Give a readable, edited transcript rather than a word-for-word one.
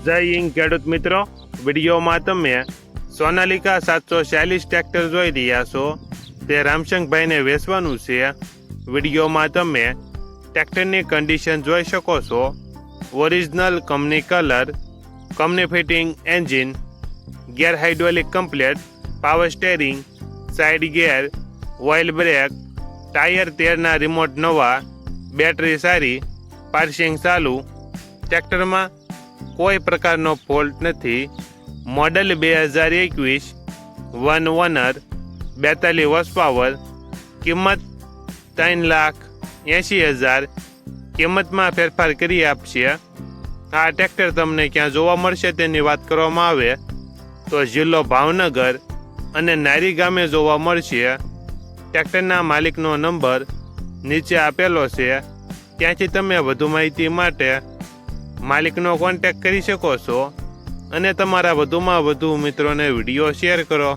જય હિન્દ ખેડૂત મિત્રો, વિડીયોમાં તમે સોનાલિકા 746 ટ્રેક્ટર જોઈ રહ્યા છો. તે રામશંકભાઈને વેચવાનું છે. વિડીયોમાં તમે ટ્રેક્ટરની કન્ડિશન જોઈ શકો છો. Original company colour, company fitting engine, gear hydraulic complete, power steering, side gear, oil brake, tyre 13ના રિમોટ નવા, બેટરી સારી, પાર્સિંગ ચાલુ. ટ્રેક્ટરમાં કોઈ પ્રકારનો ફોલ્ટ નથી. Model 2021, 1 owner, 42 horse power. કિંમત 3,80,000. કિંમતમાં ફેરફાર કરી આપશે. આ ટ્રેક્ટર તમને ક્યાં જોવા મળશે તેની વાત કરવામાં આવે તો જિલ્લો ભાવનગર અને નારી ગામે જોવા મળશે. ટ્રેક્ટરના માલિકનો નંબર નીચે આપેલો છે. ત્યાંથી તમે વધુ માહિતી માટે માલિકનો કોન્ટેક્ટ કરી શકો છો અને તમારા વધુમાં વધુ મિત્રોને વિડીયો શેર કરો.